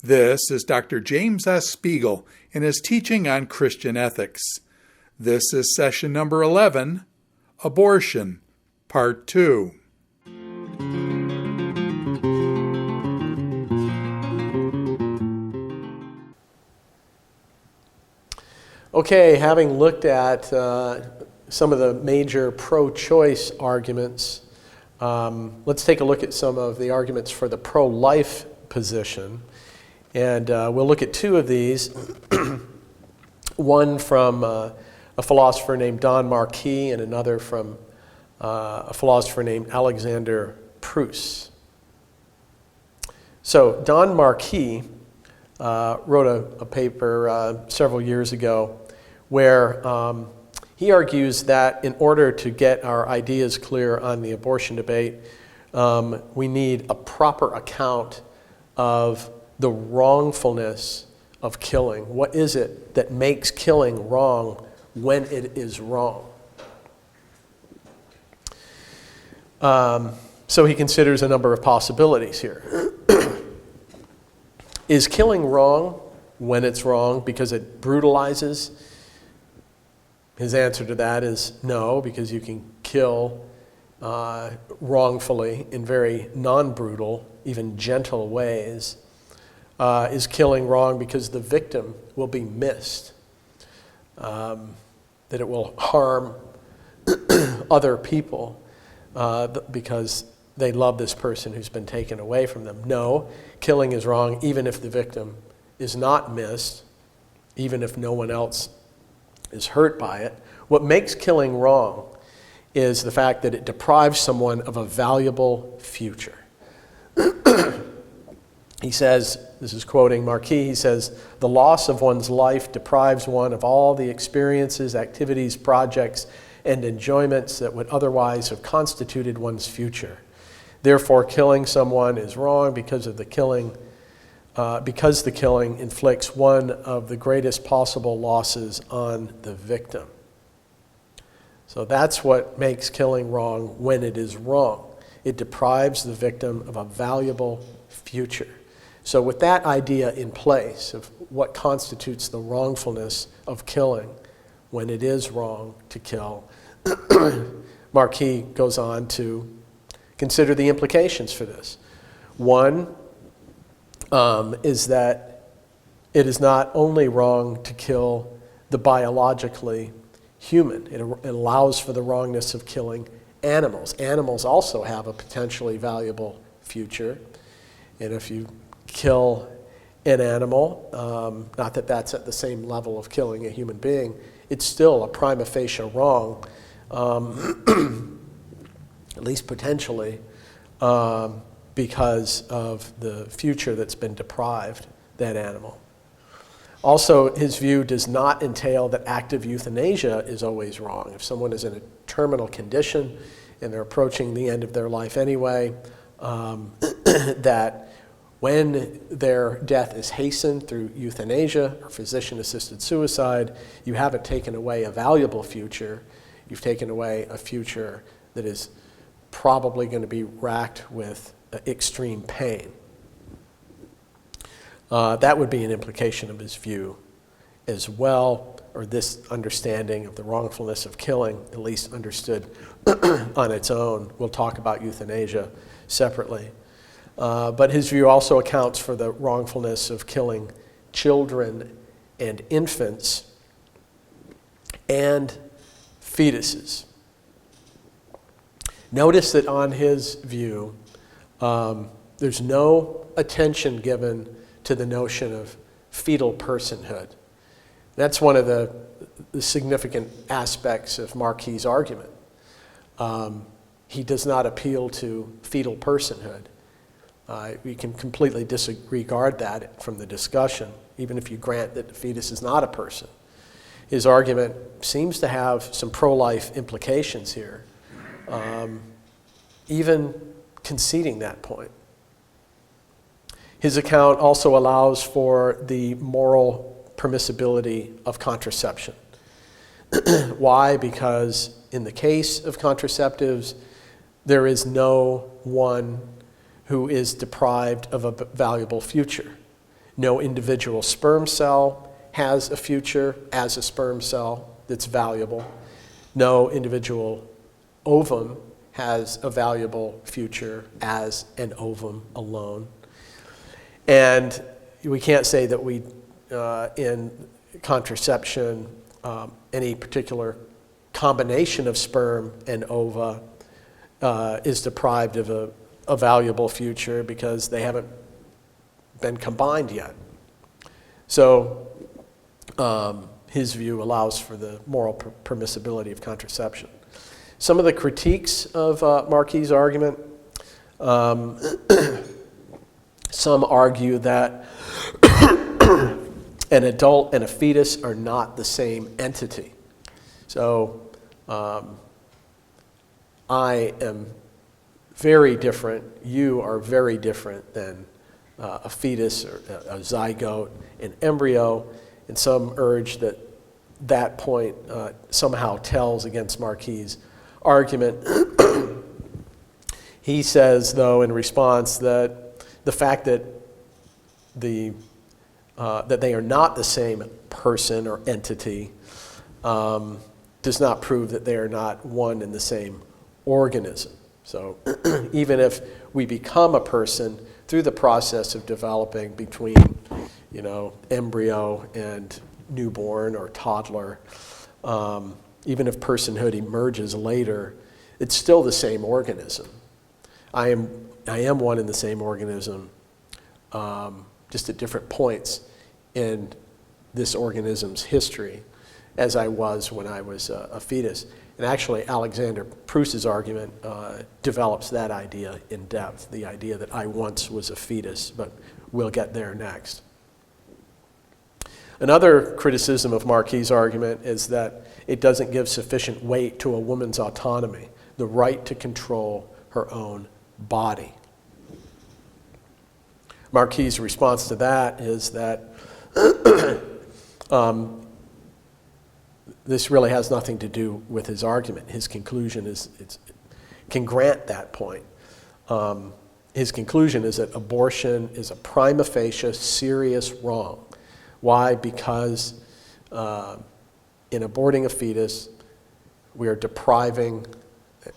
This is Dr. James S. Spiegel in his teaching on Christian ethics. This is session number 11, Abortion, Part 2. Okay, having looked at some of the major pro-choice arguments, let's take a look at some of the arguments for the pro-life position. And we'll look at two of these, one from a philosopher named Don Marquis and another from a philosopher named Alexander Pruss. So Don Marquis wrote a paper several years ago where he argues that in order to get our ideas clear on the abortion debate, we need a proper account of the wrongfulness of killing. What is it that makes killing wrong when it is wrong? So he considers a number of possibilities here. Is killing wrong when it's wrong because it brutalizes? His answer to that is no, because you can kill wrongfully in very non-brutal, even gentle ways. Is killing wrong because the victim will be missed, that it will harm other people because they love this person who's been taken away from them? No, killing is wrong even if the victim is not missed, even if no one else is hurt by it. What makes killing wrong is the fact that it deprives someone of a valuable future. He says, this is quoting Marquis, he says, "The loss of one's life deprives one of all the experiences, activities, projects, and enjoyments that would otherwise have constituted one's future. Therefore, killing someone is wrong because the killing inflicts one of the greatest possible losses on the victim." So that's what makes killing wrong when it is wrong. It deprives the victim of a valuable future. So with that idea in place of what constitutes the wrongfulness of killing when it is wrong to kill, Marquis goes on to consider the implications for this. One is that it is not only wrong to kill the biologically human, it allows for the wrongness of killing animals. Animals also have a potentially valuable future, and if you kill an animal, not that that's at the same level of killing a human being, it's still a prima facie wrong, at least potentially, because of the future that's been deprived that animal. Also, his view does not entail that active euthanasia is always wrong. If someone is in a terminal condition and they're approaching the end of their life anyway, that when their death is hastened through euthanasia or physician-assisted suicide, you haven't taken away a valuable future. You've taken away a future that is probably going to be racked with extreme pain. That would be an implication of his view as well, or this understanding of the wrongfulness of killing, at least understood on its own. We'll talk about euthanasia separately. But his view also accounts for the wrongfulness of killing children and infants and fetuses. Notice that on his view, there's no attention given to the notion of fetal personhood. That's one of the significant aspects of Marquis' argument. He does not appeal to fetal personhood. We can completely disregard that from the discussion, even if you grant that the fetus is not a person. His argument seems to have some pro-life implications here, even conceding that point. His account also allows for the moral permissibility of contraception. Why? Because in the case of contraceptives, there is no one who is deprived of a valuable future. No individual sperm cell has a future as a sperm cell that's valuable. No individual ovum has a valuable future as an ovum alone. And we can't say that we, in contraception, any particular combination of sperm and ova is deprived of a valuable future because they haven't been combined yet. So his view allows for the moral permissibility of contraception. Some of the critiques of Marquis' argument, some argue that an adult and a fetus are not the same entity. So I am very different, you are very different than a fetus or a zygote, an embryo, and some urge that that point somehow tells against Marquis' argument. He says, though, in response, that the fact that that they are not the same person or entity does not prove that they are not one and the same organism. So even if we become a person through the process of developing between, embryo and newborn or toddler, even if personhood emerges later, it's still the same organism. I am one and the same organism, just at different points in this organism's history, as I was when I was a fetus. And actually, Alexander Pruss's argument develops that idea in depth, the idea that I once was a fetus, but we'll get there next. Another criticism of Marquis' argument is that it doesn't give sufficient weight to a woman's autonomy, the right to control her own body. Marquis' response to that is that this really has nothing to do with his argument. His conclusion can grant that point. His conclusion is that abortion is a prima facie serious wrong. Why? Because in aborting a fetus, we are depriving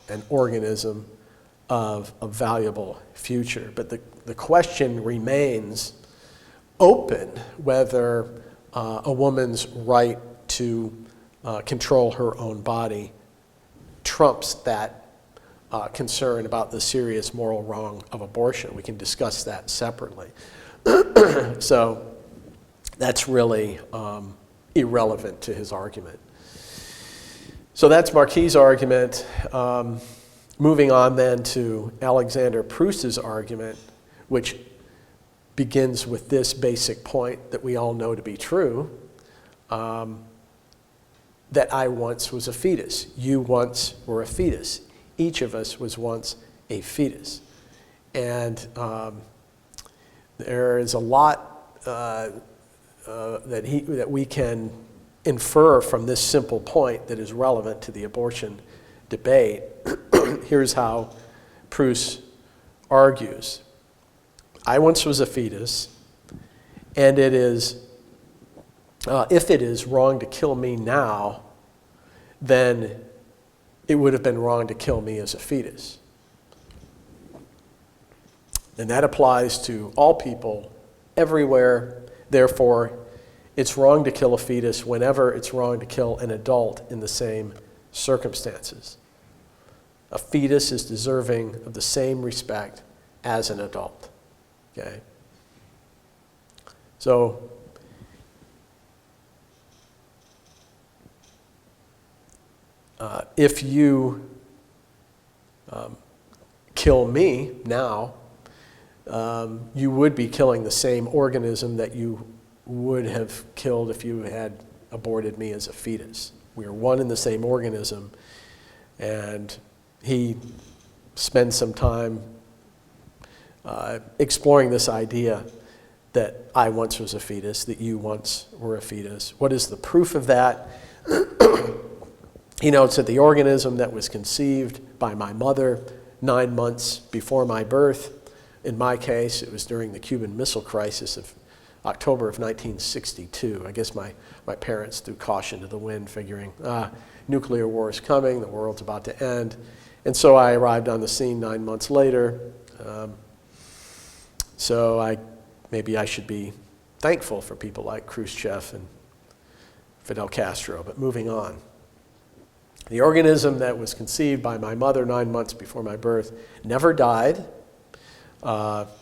an organism of a valuable future. But the question remains open whether a woman's right to control her own body trumps that concern about the serious moral wrong of abortion. We can discuss that separately. So that's really irrelevant to his argument. So that's Marquis' argument. Moving on then to Alexander Pruss's argument, which begins with this basic point that we all know to be true, that I once was a fetus. You once were a fetus. Each of us was once a fetus. And there is a lot that we can infer from this simple point that is relevant to the abortion debate. Here's how Pruss argues. I once was a fetus, and it is, if it is wrong to kill me now, then it would have been wrong to kill me as a fetus. And that applies to all people, everywhere. Therefore, it's wrong to kill a fetus whenever it's wrong to kill an adult in the same circumstances. A fetus is deserving of the same respect as an adult. Okay? So, if you kill me now, you would be killing the same organism that you would have killed if you had aborted me as a fetus. We are one and the same organism, and he spends some time exploring this idea that I once was a fetus, that you once were a fetus. What is the proof of that? He notes that the organism that was conceived by my mother 9 months before my birth, in my case, it was during the Cuban Missile Crisis of October of 1962. I guess my parents threw caution to the wind, figuring, nuclear war is coming, the world's about to end. And so I arrived on the scene 9 months later. Maybe I should be thankful for people like Khrushchev and Fidel Castro, but moving on. The organism that was conceived by my mother 9 months before my birth never died.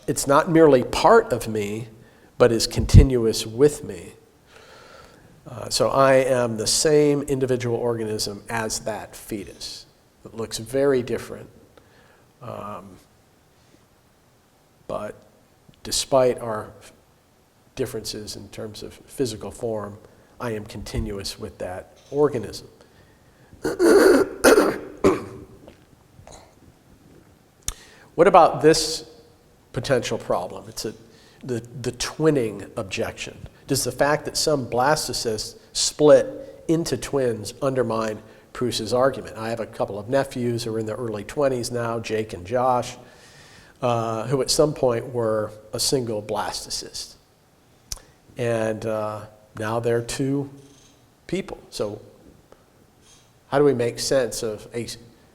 It's not merely part of me, but is continuous with me. So I am the same individual organism as that fetus. It looks very different. But despite our differences in terms of physical form, I am continuous with that organism. What about this potential problem? It's the twinning objection. Does the fact that some blastocysts split into twins undermine Pruss's argument? I have a couple of nephews who are in their early 20s now, Jake and Josh, who at some point were a single blastocyst. And now they're two people. So how do we make sense of a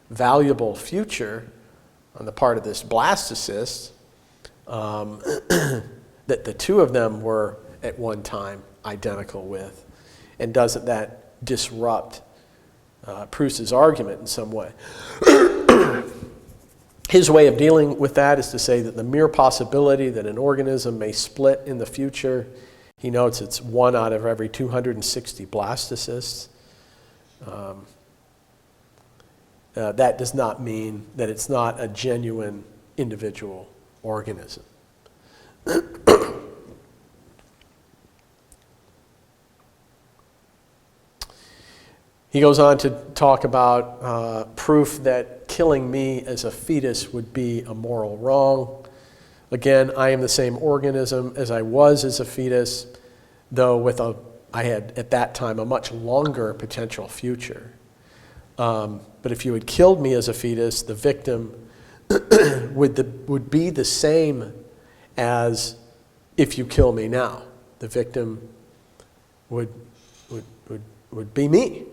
valuable future on the part of this blastocyst that the two of them were at one time identical with? And doesn't that disrupt Pruss's argument in some way? His way of dealing with that is to say that the mere possibility that an organism may split in the future, he notes it's 1 out of every 260 blastocysts. That does not mean that it's not a genuine individual organism. He goes on to talk about proof that killing me as a fetus would be a moral wrong. Again, I am the same organism as I was as a fetus, though I had at that time a much longer potential future. But if you had killed me as a fetus, the victim would be the same as if you kill me now. The victim would be me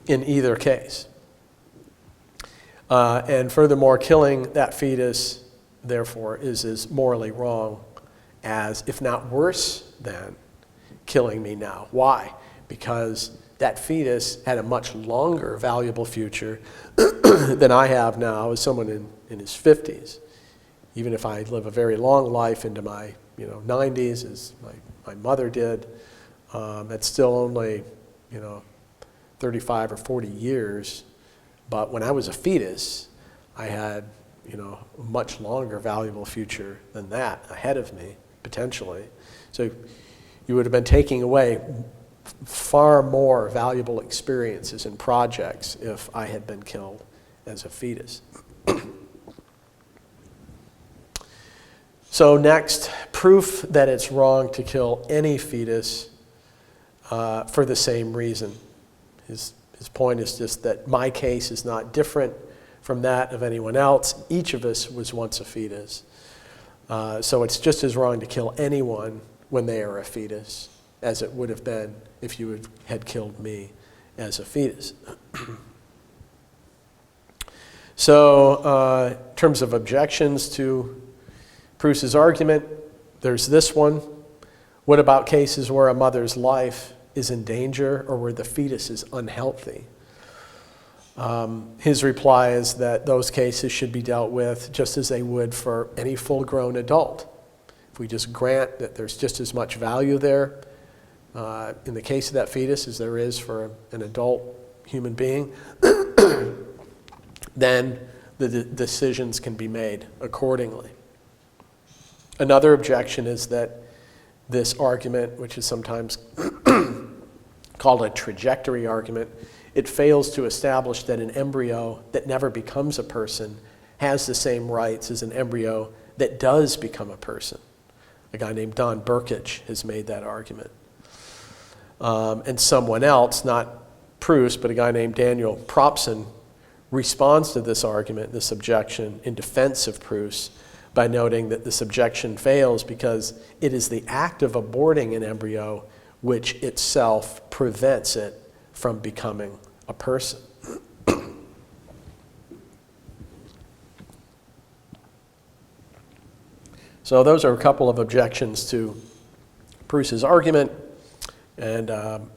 in either case. And furthermore, killing that fetus, therefore, is as morally wrong as, if not worse than, killing me now. Why? Because that fetus had a much longer valuable future than I have now as someone in his 50s. Even if I live a very long life into my 90s, as my mother did, that's still only 35 or 40 years. But when I was a fetus, I had a much longer valuable future than that ahead of me, potentially. So you would have been taking away far more valuable experiences and projects if I had been killed as a fetus. So next, proof that it's wrong to kill any fetus for the same reason. His point is just that my case is not different from that of anyone else. Each of us was once a fetus. So it's just as wrong to kill anyone when they are a fetus as it would have been if you had killed me as a fetus. So in terms of objections to Pruss's argument, there's this one. What about cases where a mother's life is in danger or where the fetus is unhealthy? His reply is that those cases should be dealt with just as they would for any full-grown adult. If we just grant that there's just as much value there in the case of that fetus as there is for an adult human being, then the decisions can be made accordingly. Another objection is that this argument, which is sometimes called a trajectory argument, it fails to establish that an embryo that never becomes a person has the same rights as an embryo that does become a person. A guy named Don Burkich has made that argument. And someone else, not Pruss, but a guy named Daniel Propson, responds to this argument, this objection, in defense of Pruss by noting that this objection fails because it is the act of aborting an embryo which itself prevents it from becoming a person. So those are a couple of objections to Pruss's argument and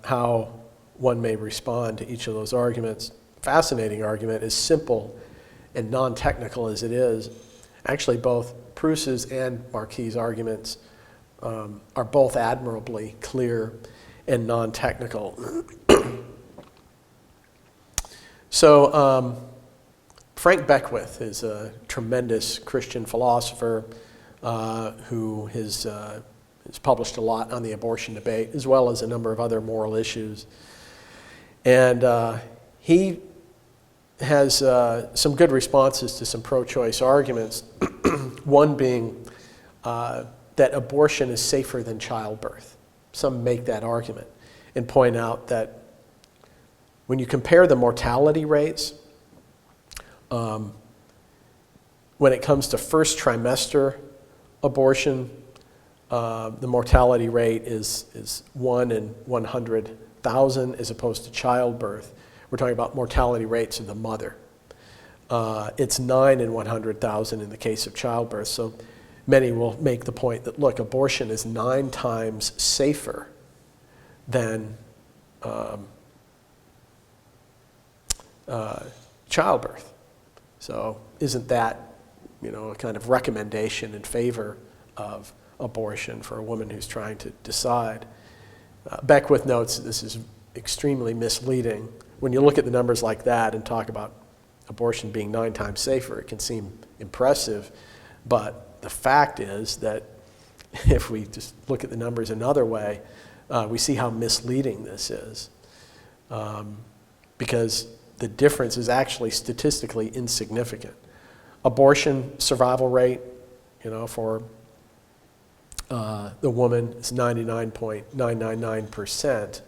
how one may respond to each of those arguments. Fascinating argument, as simple and non-technical as it is. Actually, both Pruss's and Marquis' arguments are both admirably clear and non-technical. So Frank Beckwith is a tremendous Christian philosopher who has published a lot on the abortion debate, as well as a number of other moral issues. And he has some good responses to some pro-choice arguments, one being that abortion is safer than childbirth. Some make that argument and point out that when you compare the mortality rates, when it comes to first trimester abortion, the mortality rate is 1 in 100,000 as opposed to childbirth. We're talking about mortality rates of the mother. It's 9 in 100,000 in the case of childbirth. So many will make the point that, look, abortion is 9 times safer than childbirth. So isn't that, a kind of recommendation in favor of abortion for a woman who's trying to decide? Beckwith notes that this is extremely misleading. When you look at the numbers like that and talk about abortion being 9 times safer, it can seem impressive, but the fact is that if we just look at the numbers another way, we see how misleading this is, because the difference is actually statistically insignificant. Abortion survival rate, for the woman is 99.999%,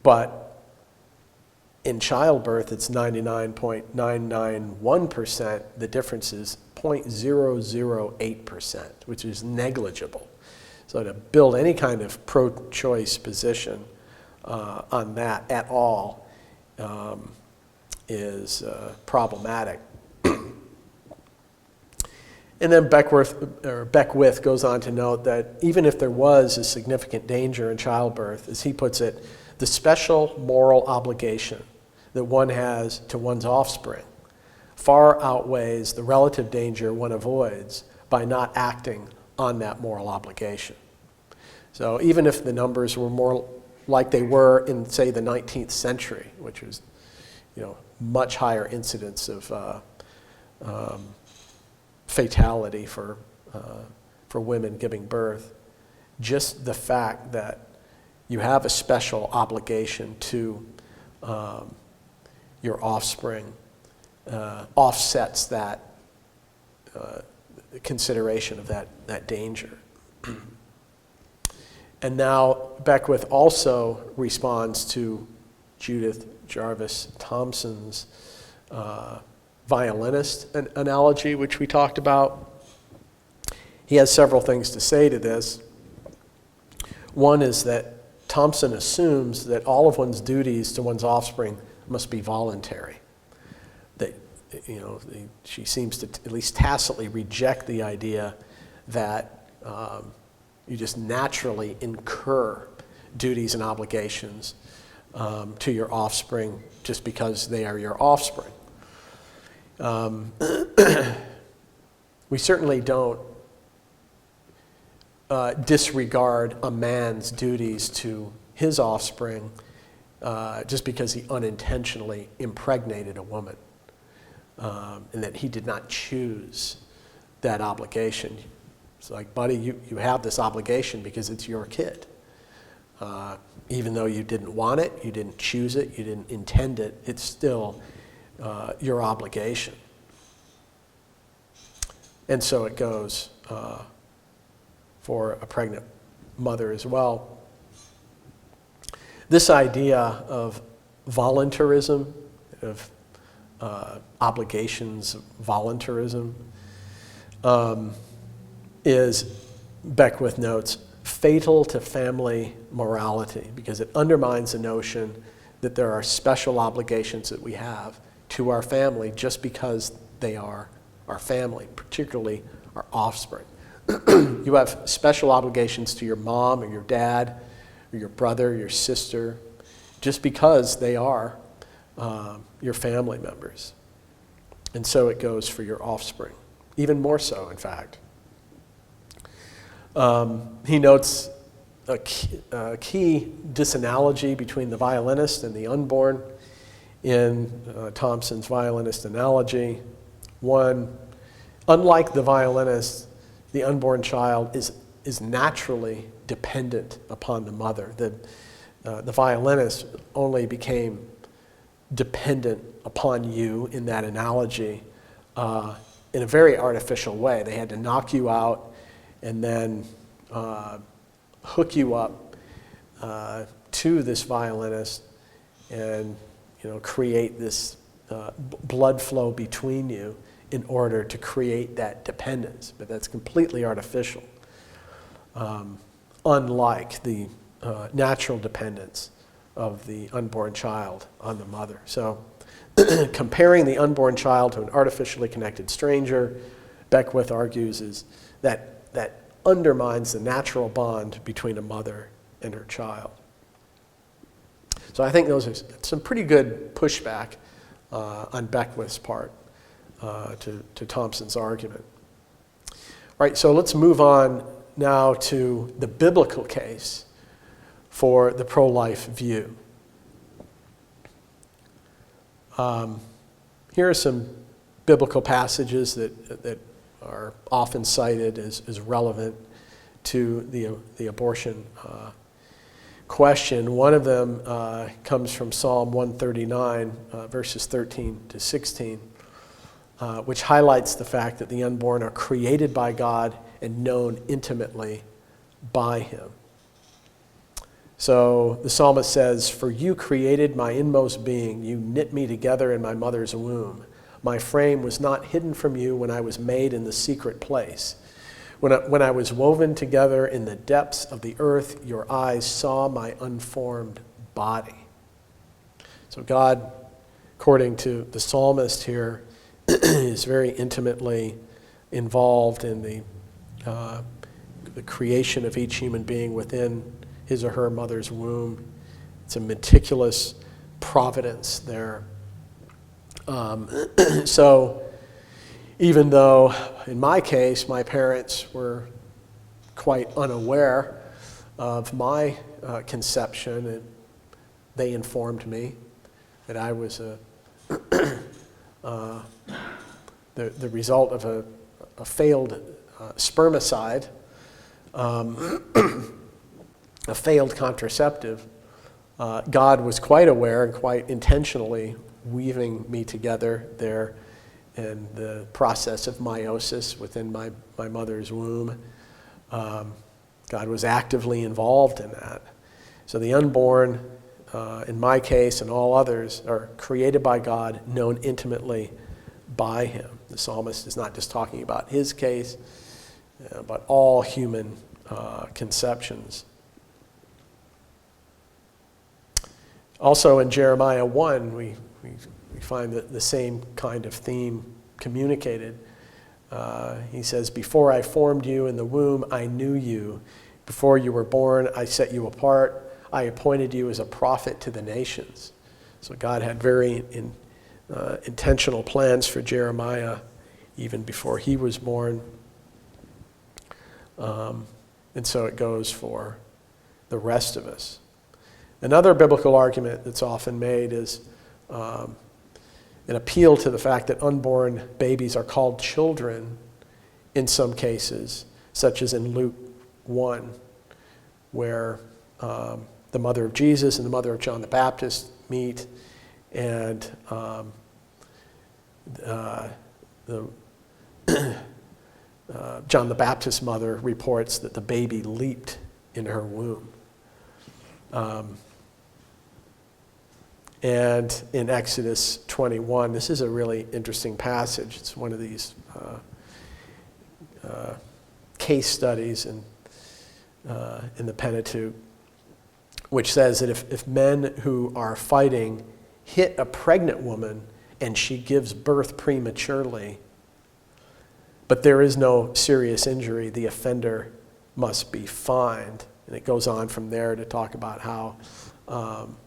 but in childbirth it's 99.991%. The difference is 0.008%, which is negligible. So to build any kind of pro-choice position on that at all is problematic. And then Beckwith goes on to note that even if there was a significant danger in childbirth, as he puts it, the special moral obligation that one has to one's offspring far outweighs the relative danger one avoids by not acting on that moral obligation. So even if the numbers were more like they were in, say, the 19th century, which was, much higher incidence of fatality for women giving birth, just the fact that you have a special obligation to your offspring offsets that consideration of that danger. And now Beckwith also responds to Judith Jarvis Thompson's violinist analogy, which we talked about. He has several things to say to this. One is that Thompson assumes that all of one's duties to one's offspring must be voluntary. That, she seems to at least tacitly reject the idea that you just naturally incur duties and obligations to your offspring just because they are your offspring. We certainly don't disregard a man's duties to his offspring just because he unintentionally impregnated a woman, and that he did not choose that obligation. It's like, buddy, you have this obligation because it's your kid. Even though you didn't want it, you didn't choose it, you didn't intend it, it's still your obligation. And so it goes for a pregnant mother as well. This idea of voluntarism, of obligations, voluntarism, is, Beckwith notes, fatal to family morality, because it undermines the notion that there are special obligations that we have to our family just because they are our family, particularly our offspring. You have special obligations to your mom or your dad or your brother or your sister just because they are your family members. And so it goes for your offspring, even more so, in fact. He notes a key disanalogy between the violinist and the unborn in Thompson's violinist analogy. One, unlike the violinist, the unborn child is naturally dependent upon the mother. The violinist only became dependent upon you in that analogy in a very artificial way. They had to knock you out and then hook you up to this violinist and create this blood flow between you in order to create that dependence. But that's completely artificial, unlike the natural dependence of the unborn child on the mother. So comparing the unborn child to an artificially connected stranger, Beckwith argues, is that undermines the natural bond between a mother and her child. So I think those are some pretty good pushback on Beckwith's part to Thompson's argument. All right, so let's move on now to the biblical case for the pro-life view. Here are some biblical passages that are often cited as relevant to the abortion question. One of them comes from Psalm 139, verses 13 to 16, which highlights the fact that the unborn are created by God and known intimately by Him. So the psalmist says, "For you created my inmost being, you knit me together in my mother's womb. My frame was not hidden from you when I was made in the secret place. When I was woven together in the depths of the earth, your eyes saw my unformed body." So God, according to the psalmist here, is very intimately involved in the creation of each human being within his or her mother's womb. It's a meticulous providence there. So even though, in my case, my parents were quite unaware of my conception, they informed me that I was the result of a failed spermicide, a failed contraceptive. God was quite aware and quite intentionally weaving me together there in the process of meiosis within my mother's womb. God was actively involved in that. So the unborn, in my case and all others, are created by God, known intimately by Him. The psalmist is not just talking about his case, but all human conceptions. Also in Jeremiah 1, we find the same kind of theme communicated. He says, "Before I formed you in the womb, I knew you. Before you were born, I set you apart. I appointed you as a prophet to the nations." So God had very intentional plans for Jeremiah even before he was born. And so it goes for the rest of us. Another biblical argument that's often made is an appeal to the fact that unborn babies are called children in some cases, such as in Luke 1, where the mother of Jesus and the mother of John the Baptist meet, and John the Baptist's mother reports that the baby leaped in her womb. And in Exodus 21, this is a really interesting passage. It's one of these case studies in the Pentateuch, which says that if men who are fighting hit a pregnant woman and she gives birth prematurely, but there is no serious injury, the offender must be fined. And it goes on from there to talk about how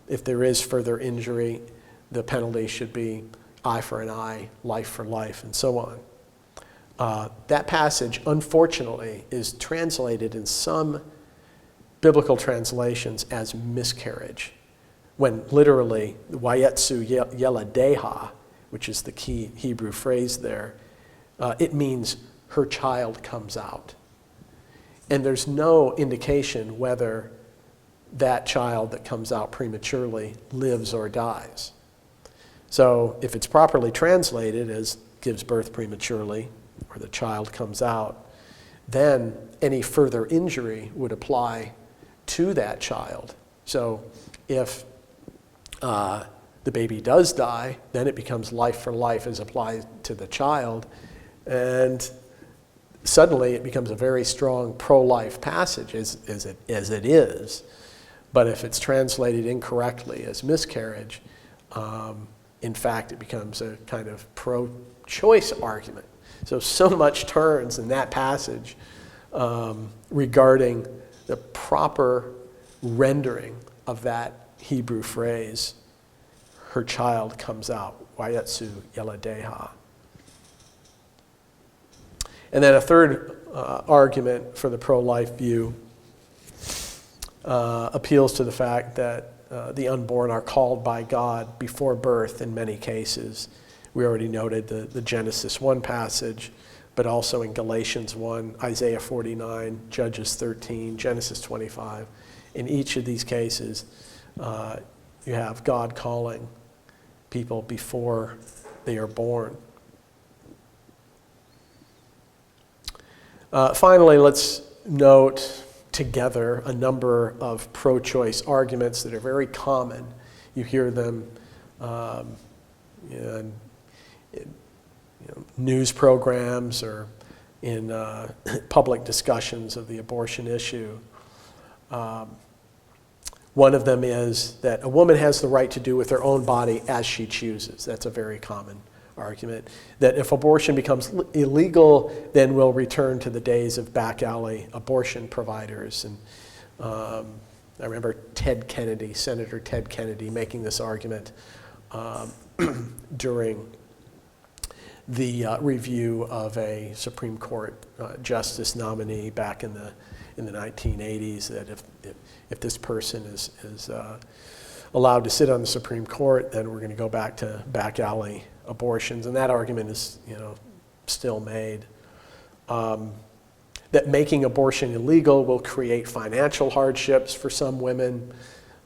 if there is further injury, the penalty should be eye for an eye, life for life, and so on. That passage, unfortunately, is translated in some biblical translations as miscarriage, when literally, Wayetsu Yeladeha, which is the key Hebrew phrase there, it means her child comes out. And there's no indication whether that child that comes out prematurely lives or dies. So if it's properly translated as gives birth prematurely, or the child comes out, then any further injury would apply to that child. So if the baby does die, then it becomes life for life as applied to the child, and suddenly it becomes a very strong pro-life passage as it is. But if it's translated incorrectly as miscarriage, in fact, it becomes a kind of pro-choice argument. So much turns in that passage regarding the proper rendering of that Hebrew phrase, her child comes out, Wayetsu Yeladeha. And then a third argument for the pro-life view appeals to the fact that the unborn are called by God before birth in many cases. We already noted the Genesis 1 passage, but also in Galatians 1, Isaiah 49, Judges 13, Genesis 25. In each of these cases, you have God calling people before they are born. Finally, let's note together a number of pro-choice arguments that are very common. You hear them in news programs or in public discussions of the abortion issue. One of them is that a woman has the right to do with her own body as she chooses. That's a very common argument. That if abortion becomes illegal, then we'll return to the days of back alley abortion providers. And I remember Senator Ted Kennedy, making this argument during the review of a Supreme Court justice nominee back in the 1980s, that if this person is allowed to sit on the Supreme Court, then we're going to go back to back alley abortions. And that argument is, still made. That making abortion illegal will create financial hardships for some women.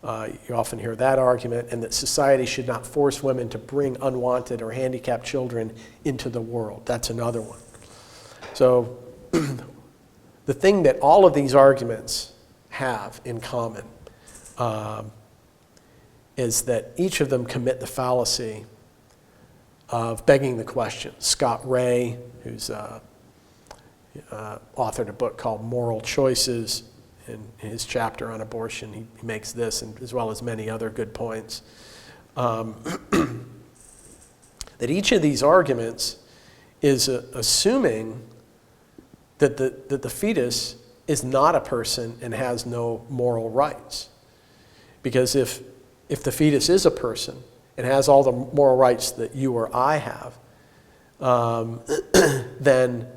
You often hear that argument, and that society should not force women to bring unwanted or handicapped children into the world. That's another one. So the thing that all of these arguments have in common is that each of them commit the fallacy of begging the question. Scott Ray, who's authored a book called Moral Choices, in his chapter on abortion, he makes this, and as well as many other good points, that each of these arguments is assuming that the fetus is not a person and has no moral rights. Because if the fetus is a person and has all the moral rights that you or I have, then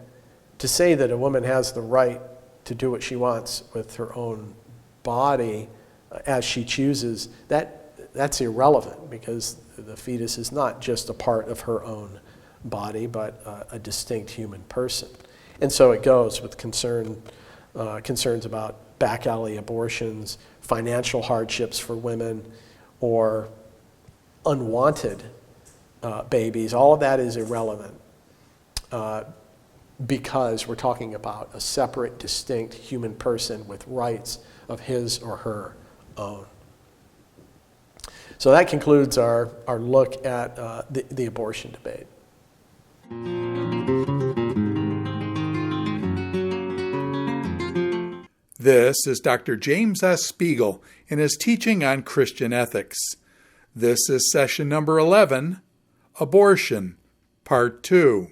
to say that a woman has the right to do what she wants with her own body as she chooses, that's irrelevant, because the fetus is not just a part of her own body, but a distinct human person. And so it goes with concerns about back alley abortions, financial hardships for women, or unwanted babies. All of that is irrelevant because we're talking about a separate, distinct human person with rights of his or her own. So that concludes our look at the abortion debate. This is Dr. James S. Spiegel in his teaching on Christian ethics. This is session number 11, Abortion, Part 2.